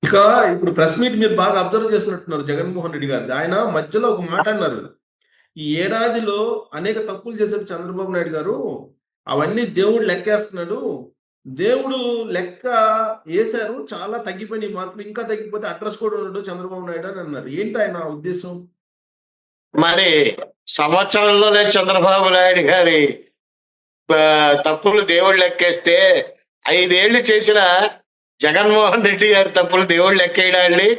ఇక ఇప్పుడు press meet మీరు బాగా అబ్జర్వ్ చేసినట్టున్నారు జగన్మోహన్ రెడ్డి గారిది. ఆయన మధ్యలో ఒక మాట అన్నారు. ఈ ఏడాదిలో అనేక తప్పులు చేశాడు చంద్రబాబు నాయుడు గారు. అవన్నీ దేవుడు లెక్కేస్తున్నాడు. దేవుడు లెక్క ఏశారు. చాలా తగ్గిపోయినాయి మార్కులు. ఇంకా తగ్గిపోతే అడ్రస్ కూడా ఉండడు చంద్రబాబు నాయుడు అని అన్నారు. ఏంటి ఆయన ఉద్దేశం? మరి సంవత్సరంలోనే చంద్రబాబు నాయుడు గారి తప్పులు దేవుడు లెక్కేస్తే 5 ఏళ్ళు చేసిన జగన్మోహన్ రెడ్డి గారి తప్పులు దేవుడు లెక్కేయడాన్ని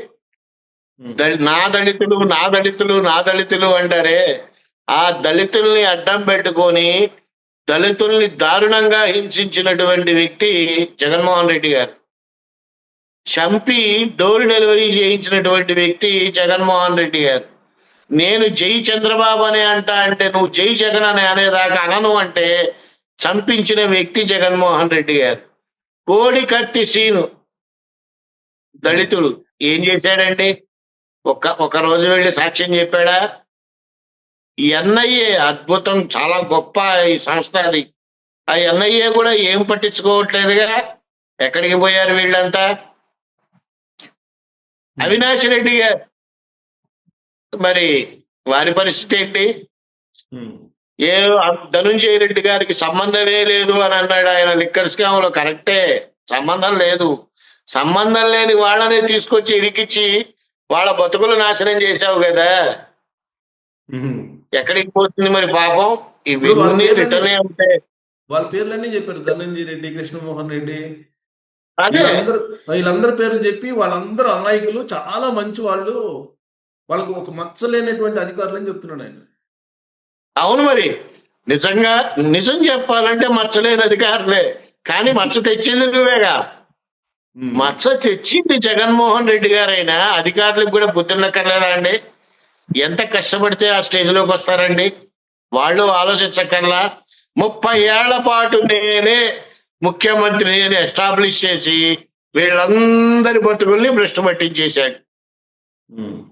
నా దళితులు నా దళితులు నా దళితులు అంటారే, ఆ దళితుల్ని అడ్డం పెట్టుకొని దళితుల్ని దారుణంగా హింసించినటువంటి వ్యక్తి జగన్మోహన్ రెడ్డి గారు. చంపి డోర్ డెలివరీ చేయించినటువంటి వ్యక్తి జగన్మోహన్ రెడ్డి గారు. నేను జై చంద్రబాబు అని అంటే నువ్వు జై జగన్ అని అనేదాకా అనను అంటే చంపించిన వ్యక్తి జగన్మోహన్ రెడ్డి గారు. కోడి కత్తి సీను దళితుడు ఏం చేశాడండి? ఒక రోజు వెళ్ళి సాక్ష్యం చెప్పాడా? ఎన్ఐఏ అద్భుతం, చాలా గొప్ప ఈ సంస్థ అది. ఆ ఎన్ఐఏ కూడా ఏం పట్టించుకోవట్లేదుగా. ఎక్కడికి పోయారు వీళ్ళంతా? అవినాష్ రెడ్డి గారు మరి వారి పరిస్థితి ఏంటి? ఏ ధనుంజయ రెడ్డి గారికి సంబంధమే లేదు అని అన్నాడు ఆయన లిక్కర్ స్కామ్ లో. కరెక్టే, సంబంధం లేదు. సంబంధం లేని వాళ్ళని తీసుకొచ్చి ఇరికిచ్చి వాళ్ళ బతుకులు నాశనం చేశావు కదా. ఎక్కడికి పోతుంది మరి పాపం? ఇవన్నీ రిటర్నే ఉంటాయి. వాళ్ళ పేర్లన్నీ చెప్పారు. ధనంజయ రెడ్డి, కృష్ణమోహన్ రెడ్డి, అదే వీళ్ళందరి పేర్లు చెప్పి వాళ్ళందరూ అమాయకులు, చాలా మంచి వాళ్ళు, వాళ్ళకు ఒక మచ్చలేనటువంటి అధికారులు అని చెప్తున్నాడు ఆయన. అవును, మరి నిజం చెప్పాలంటే మచ్చలేని అధికారులే, కానీ మచ్చ తెచ్చింది నువ్వేగా. మచ్చ తెచ్చింది జగన్మోహన్ రెడ్డి గారైనా అధికారులకు కూడా బుద్ధి ఉండక్కర్లేదా అండి? ఎంత కష్టపడితే ఆ స్టేజ్ లోకి వస్తారండి? వాళ్ళు ఆలోచించక్కర్లా. 30 ఏళ్ల పాటు నేనే ముఖ్యమంత్రిని ఎస్టాబ్లిష్ చేసి వీళ్ళందరి బతుకుల్ని భ్రష్టు పట్టించేశాడు.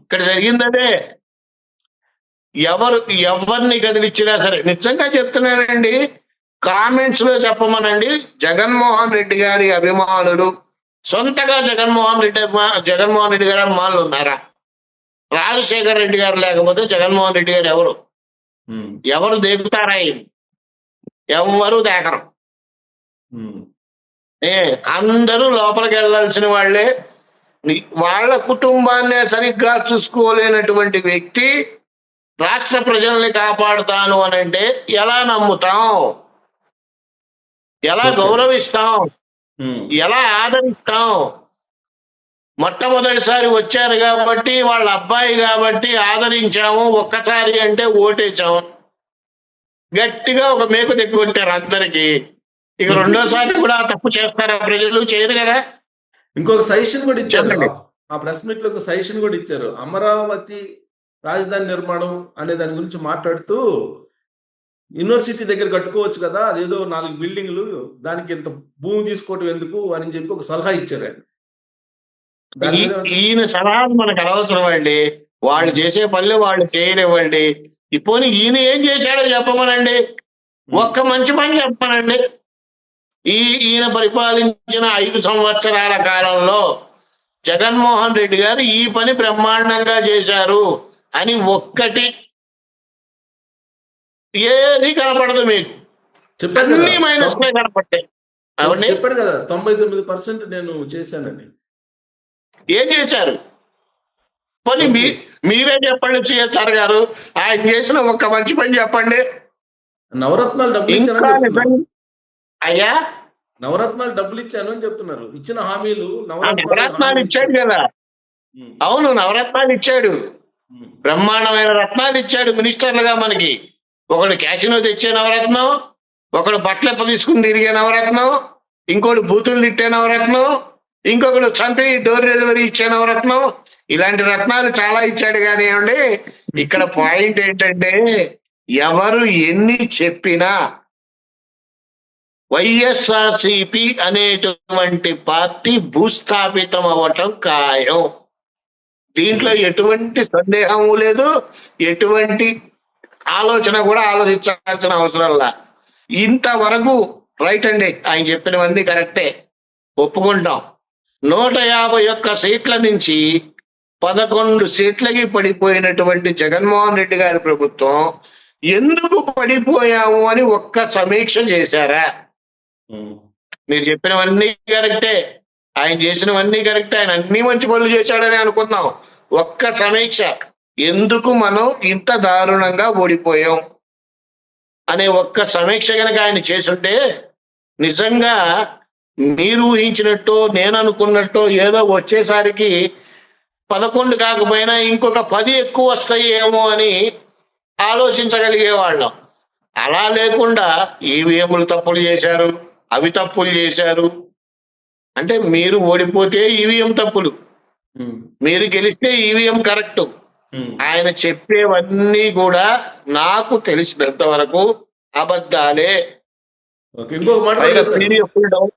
ఇక్కడ జరిగిందనే. ఎవరిని కదిలిచ్చినా సరే, నిజంగా చెప్తున్నానండి, కామెంట్స్ లో చెప్పమనండి. జగన్మోహన్ రెడ్డి గారి అభిమానులు సొంతగా జగన్మోహన్ రెడ్డి గారి అభిమానులు ఉన్నారా? రాజశేఖర్ రెడ్డి గారు లేకపోతే జగన్మోహన్ రెడ్డి గారు ఎవరు దేకుతారా? ఎవరు దేకరు. అందరూ లోపలికి వెళ్ళాల్సిన వాళ్ళే. వాళ్ళ కుటుంబాన్నే సరిగ్గా చూసుకోలేనటువంటి వ్యక్తి రాష్ట్ర ప్రజల్ని కాపాడుతాను అని అంటే ఎలా నమ్ముతాం? ఎలా గౌరవిస్తాం? ఎలా ఆదరిస్తాం? మొట్టమొదటిసారి వచ్చారు కాబట్టి, వాళ్ళ అబ్బాయి కాబట్టి ఆదరించాము. ఒక్కసారి అంటే ఓటేసాము. గట్టిగా ఒక మేకు కొట్టారు అందరికి. ఇక రెండోసారి కూడా తప్పు చేస్తారా ప్రజలు? చేయరు కదా. ఇంకొక సజెషన్ కూడా ఇచ్చారు. ఆ ప్రెస్ మీట్ లో ఒక సజెషన్ కూడా ఇచ్చారు. అమరావతి రాజధాని నిర్మాణం అనే దాని గురించి మాట్లాడుతూ, యూనివర్సిటీ దగ్గర కట్టుకోవచ్చు కదా, అదేదో 4 బిల్డింగ్లు, దానికి ఇంత భూమి తీసుకోవటం ఎందుకు అని చెప్పి ఒక సలహా ఇచ్చారు ఆయన. ఈయన సలహాలు మనకు అనవసరం అండి. వాళ్ళు చేసే పనులు వాళ్ళు చేయనివ్వండి. ఇప్పుడు ఈయన ఏం చేశాడో చెప్పమనండి. ఒక్క మంచి పని చెప్పమనండి. ఈయన పరిపాలించిన 5 సంవత్సరాల కాలంలో జగన్మోహన్ రెడ్డి గారు ఈ పని బ్రహ్మాండంగా చేశారు అని ఒక్కటి ఏది కనపడదు మీకు. అన్ని మైనస్ కనపడతాయి. చెప్పాడు కదా 99% నేను చేశానని. ఏం చేశారు? పోనీ మీరే చెప్పండి సిఎస్ఆర్ గారు, ఆయన చేసిన ఒక్క మంచి పని చెప్పండి. నవరత్నాలు డబ్బులు అయ్యా, నవరత్నాలు డబ్బులు ఇచ్చాను అని చెప్తున్నారు. ఇచ్చిన హామీలు నవరత్నాలు ఇచ్చాడు కదా. అవును, నవరత్నాలు ఇచ్చాడు. బ్రహ్మాండమైన రత్నాలు ఇచ్చాడు మినిస్టర్లుగా మనకి. ఒకడు క్యాషినో తెచ్చే నవరత్నం, ఒకడు బట్టలెప్ప తీసుకుని తిరిగే నవరత్నం, ఇంకోటి బూతులు తిట్టే నవరత్నం, ఇంకొకడు చంపి డోర్ డెలివరీ ఇచ్చే నవరత్నం. ఇలాంటి రత్నాలు చాలా ఇచ్చాడు. కానివ్వండి, ఇక్కడ పాయింట్ ఏంటంటే, ఎవరు ఎన్ని చెప్పినా వైఎస్ఆర్సిపి అనేటువంటి పార్టీ భూస్థాపితం అవ్వటం ఖాయం. దీంట్లో ఎటువంటి సందేహము లేదు, ఎటువంటి ఆలోచన కూడా ఆలోచించాల్సిన అవసరంలా. ఇంతవరకు రైట్ అండి, ఆయన చెప్పినవన్నీ కరెక్టే, ఒప్పుకుంటాం. 151 సీట్ల నుంచి 11 సీట్లకి పడిపోయినటువంటి జగన్మోహన్ రెడ్డి గారి ప్రభుత్వం ఎందుకు పడిపోయాము అని ఒక్క సమీక్ష చేశారా? ఉమ్, మీరు చెప్పినవన్నీ కరెక్టే, ఆయన చేసినవన్నీ కరెక్టే, ఆయన అన్ని మంచి పనులు చేశాడని అనుకుందాం. ఒక్క సమీక్ష, ఎందుకు మనం ఇంత దారుణంగా ఓడిపోయాం అనే ఒక్క సమీక్ష కనుక ఆయన చేసుంటే నిజంగా మీరు ఊహించినట్టు నేను అనుకున్నట్టు ఏదో వచ్చేసరికి 11 కాకపోయినా ఇంకొక 10 ఎక్కువ వస్తాయి ఏమో అని ఆలోచించగలిగే వాళ్ళం. అలా లేకుండా ఈవీఎంలు తప్పులు చేశారు, అవి తప్పులు చేశారు అంటే మీరు ఓడిపోతే ఈవీఎం తప్పులు, ఉమ్, మీరు గెలిస్తే ఈవీఎం కరెక్ట్. ఉమ్. ఆయన చెప్పేవన్నీ కూడా నాకు తెలిసినంత వరకు అబద్ధాలే. ఓకే, ఇంకొక మాట కూడా పైగా చెప్పారు. PDF లు డౌన్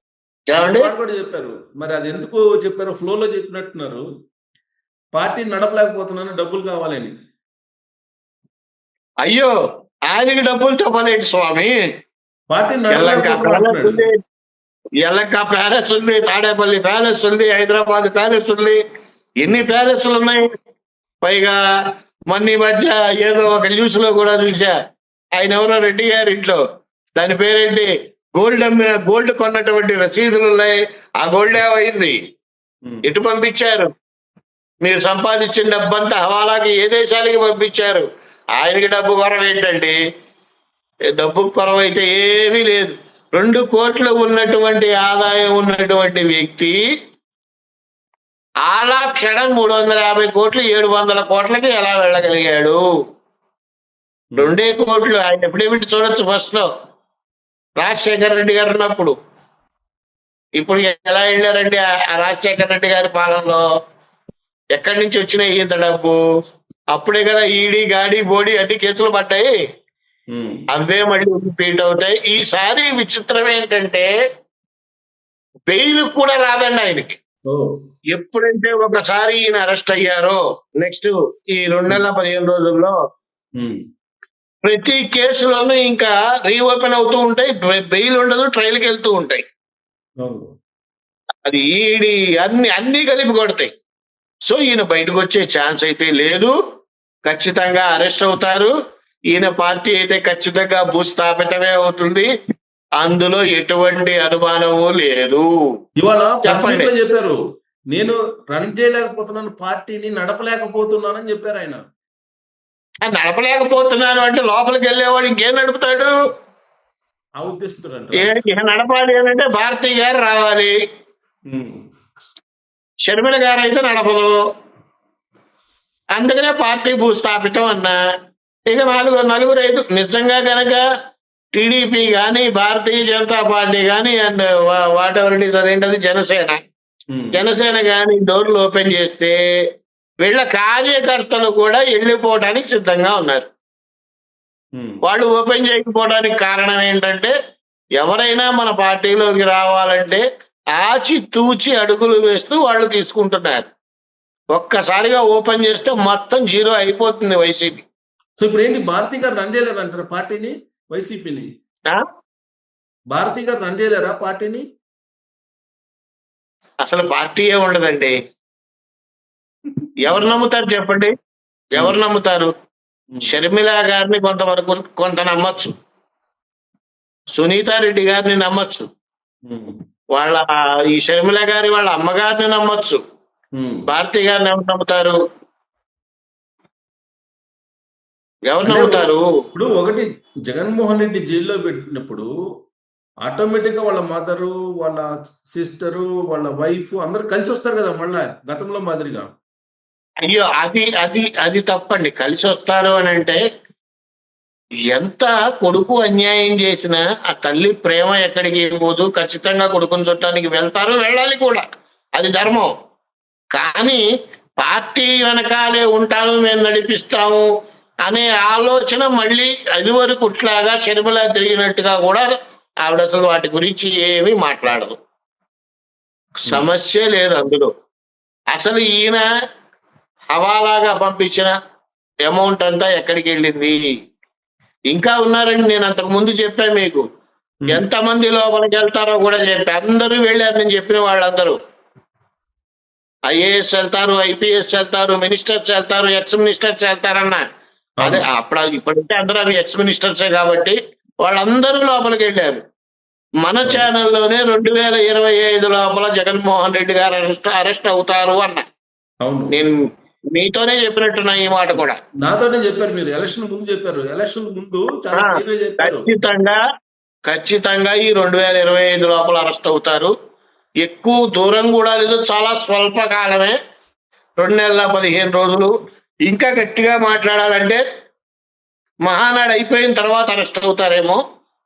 ఇంకొక ఏమండి? మాట కూడా చెప్పారు. మరి అది ఎందుకు చెప్పారో ఫ్లోలో చెప్పినట్టున్నారు. పార్టీ నడపలేకపోతున్నాను, డబ్బులు కావాలని. అయ్యో, ఆయనకి డబ్బులు చెప్పలేండి స్వామి. పార్టీ ఎల్లంక నడపలేకపోతున్నాను ప్యాలెస్ ఉంది, ఎల్లంక ప్యాలెస్ ఉంది, తాడేపల్లి ప్యాలెస్ ఉంది, హైదరాబాద్ ప్యాలెస్ ఉంది, ఎన్ని ప్యాలెస్లు ఉన్నాయి. పైగా మొన్న ఈ మధ్య ఏదో ఒక న్యూస్ లో కూడా చూసా, ఆయన ఎవరో రెడ్డి గారి ఇంట్లో, దాని పేరేంటి, గోల్డ్ కొన్నటువంటి రసీదులు ఉన్నాయి. ఆ గోల్డ్ ఏమైంది, ఎటు పంపించారు? మీరు సంపాదించిన డబ్బంతా హవాలాకి ఏ దేశాలకి పంపించారు? ఆయనకి డబ్బు కొరవ ఏంటండి? డబ్బు కొరవ అయితే ఏమీ లేదు. 2 కోట్లు ఉన్నటువంటి ఆదాయం ఉన్నటువంటి వ్యక్తి అలా క్షణం 350 కోట్లు 700 కోట్లకి ఎలా వెళ్ళగలిగాడు? 2 కోట్లు ఆయన ఎప్పుడేమిటి చూడొచ్చు ఫస్ట్ లో రాజశేఖర రెడ్డి గారు ఉన్నప్పుడు. ఇప్పుడు ఎలా వెళ్ళారండి ఆ రాజశేఖర రెడ్డి గారి పాలనలో? ఎక్కడి నుంచి వచ్చినాయి ఇంత డబ్బు? అప్పుడే కదా ఈడీ గాడి బోడి అన్ని కేసులు పడ్డాయి. అవే మళ్ళీ రిపీట్ అవుతాయి. ఈసారి విచిత్రం ఏంటంటే బెయిల్ కూడా రాదండి ఆయనకి. ఎప్పుడంటే ఒకసారి ఈయన అరెస్ట్ అయ్యారో నెక్స్ట్ ఈ 2 నెలల 15 రోజుల్లో ప్రతి కేసులోనూ ఇంకా రీఓపెన్ అవుతూ ఉంటాయి, బెయిల్ ఉండదు, ట్రయల్కి వెళ్తూ ఉంటాయి. అది ఈడీ అన్ని కలిపి కొడతాయి. సో ఈయన బయటకు వచ్చే ఛాన్స్ అయితే లేదు, ఖచ్చితంగా అరెస్ట్ అవుతారు. ఈయన పార్టీ అయితే ఖచ్చితంగా భూస్థాపితమే అవుతుంది, అందులో ఎటువంటి అనుమానము లేదు. ఇవాళ చెప్పండి. చెప్పారు, నేను రన్ చేయలేకపోతున్నాను, పార్టీని నడపలేకపోతున్నానని చెప్పారు ఆయన. నడపలేకపోతున్నాను అంటే లోపలికి వెళ్ళేవాడు ఇంకేం నడుపుతాడు? ఆ ఉద్దేశిస్తున్నారు. ఇక నడపాలి అని అంటే భారతీయ గారు రావాలి, షర్మిల గారు అయితే నడపదు. అందుకనే పార్టీ భూస్థాపితం అన్నా. ఇక నలుగురు అయితే నిజంగా కనుక టీడీపీ కానీ భారతీయ జనతా పార్టీ కానీ and what ever it is, అదేంటది జనసేన కానీ డోర్లు ఓపెన్ చేస్తే వీళ్ళ కార్యకర్తలు కూడా వెళ్ళిపోవడానికి సిద్ధంగా ఉన్నారు. వాళ్ళు ఓపెన్ చేయకపోవడానికి కారణం ఏంటంటే ఎవరైనా మన పార్టీలోకి రావాలంటే ఆచి తూచి అడుగులు వేస్తూ వాళ్ళు తీసుకుంటున్నారు. ఒక్కసారిగా ఓపెన్ చేస్తే మొత్తం జీరో అయిపోతుంది వైసీపీ. సో ఇప్పుడు ఏంటి, భారతీ గారు రన్ చేయలేరు అంటారు పార్టీని, వైసీపీని? భారతీ గారు రన్ చేయలేరా పార్టీని? అసలు పార్టీయే ఉండదండి. ఎవరు నమ్ముతారు చెప్పండి? ఎవరు నమ్ముతారు? షర్మిల గారిని కొంతవరకు కొంత నమ్మచ్చు, సునీతారెడ్డి గారిని నమ్మచ్చు, వాళ్ళ ఈ షర్మిల గారి వాళ్ళ అమ్మగారిని నమ్మచ్చు. భారతీ గారిని ఎవరు నమ్ముతారు? ఎవరు నమ్ముతారు? ఇప్పుడు ఒకటి, జగన్మోహన్ రెడ్డి జైల్లో పెట్టినప్పుడు ఆటోమేటిక్ గా వాళ్ళ మదరు, వాళ్ళ సిస్టరు, వాళ్ళ వైఫ్ అందరు కలిసి వస్తారు కదా మళ్ళా గతంలో మాదిరిగా. అయ్యో, అది తప్పండి. కలిసి వస్తారు అని అంటే ఎంత కొడుకు అన్యాయం చేసినా ఆ తల్లి ప్రేమ ఎక్కడికి పోదు, ఖచ్చితంగా కొడుకుని చుట్టానికి వెళ్తారు, వెళ్ళాలి కూడా, అది ధర్మం. కానీ పార్టీ వెనకాలే ఉంటాము, మేము నడిపిస్తాము అనే ఆలోచన మళ్ళీ అది వరకు ఇట్లాగా షర్మిల తిరిగినట్టుగా కూడా ఆవిడ అసలు వాటి గురించి ఏమీ మాట్లాడదు. సమస్య లేదు అందులో. అసలు ఈయన హవాలాగా పంపించిన అమౌంట్ అంతా ఎక్కడికి వెళ్ళింది? ఇంకా ఉన్నారండి, నేను అంతకు ముందు చెప్పాను మీకు, ఎంతమంది లోపలికి వెళ్తారో కూడా చెప్పి అందరూ వెళ్ళారు నేను చెప్పిన వాళ్ళందరూ. ఐఏఎస్ వెళ్తారు, ఐపీఎస్ వెళ్తారు, మినిస్టర్స్ వెళ్తారు, ఎక్స్ మినిస్టర్స్ వెళ్తారన్న. అదే అవును. అప్పుడు ఇప్పుడంటే అందరూ అవి ఎక్స్ మినిస్టర్సే కాబట్టి వాళ్ళందరూ లోపలికి వెళ్ళారు. మన అవును. ఛానల్లోనే 2025 లోపల జగన్మోహన్ రెడ్డి గారు అరెస్ట్ అవుతారు అన్న. అవును. నేను మీతోనే చెప్పినట్టున్నా ఈ మాట కూడా. నాతోనే చెప్పారు, మీరు ఎలక్షన్ ముందు చెప్పారు. ఎలక్షన్ ముందు చాలా ఆ, క్లియర్ గా చెప్పారు. ఖచ్చితంగా ఈ 2025 లోపల అరెస్ట్ అవుతారు. ఎక్కువ దూరం కూడా లేదు, చాలా స్వల్ప కాలమే, 2 నెలల 15 రోజులు. ఇంకా గట్టిగా మాట్లాడాలంటే మహానాడు అయిపోయిన తర్వాత అరెస్ట్ అవుతారేమో,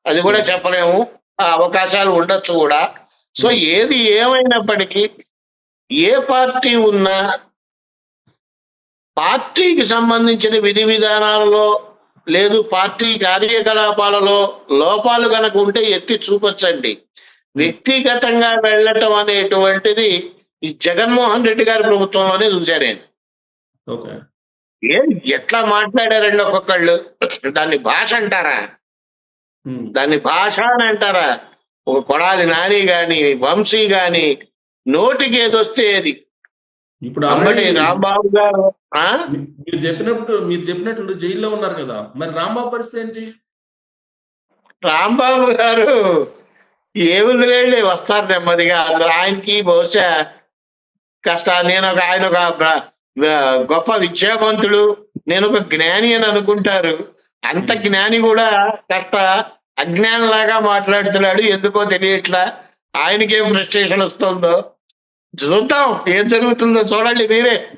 అది కూడా చెప్పలేము. ఆ అవకాశాలు ఉండొచ్చు కూడా. సో ఏది ఏమైనప్పటికీ ఏ పార్టీ ఉన్నా పార్టీకి సంబంధించిన విధి విధానాలలో లేదు పార్టీ కార్యకలాపాలలో లోపాలు కనుక ఉంటే ఎత్తి చూపొచ్చండి. వ్యక్తిగతంగా వెళ్ళటం అనేటువంటిది ఈ జగన్మోహన్ రెడ్డి గారి ప్రభుత్వంలోనే చూశాను నేను. ఓకే. ఎట్లా మాట్లాడారండి ఒక్కొక్కళ్ళు. దాన్ని భాష అంటారా? దాన్ని భాష అని అంటారా? ఒక కొడాలి నాని గాని, వంశీ గాని నోటికి ఏదొస్తే ఏది. ఇప్పుడు అంబటి ఆల్రెడీ రాంబాబు గారు మీరు చెప్పినట్లు జైల్లో ఉన్నారు కదా, మరి రాంబాబు పరిస్థితి ఏంటి? రాంబాబు గారు ఏముందిలేండి, వస్తారు నెమ్మదిగా. అందరు ఆయనకి బహుశా కాస్త ఆయన ఒక గొప్ప విద్యావంతుడు, నేను ఒక జ్ఞాని అని అనుకుంటారు. అంత జ్ఞాని కూడా కాస్త అజ్ఞానంలాగా మాట్లాడుతున్నాడు, ఎందుకో తెలియట్లా. ఆయనకేం ఫ్రస్ట్రేషన్ వస్తుందో చూద్దాం, ఏం జరుగుతుందో చూడండి మీరే.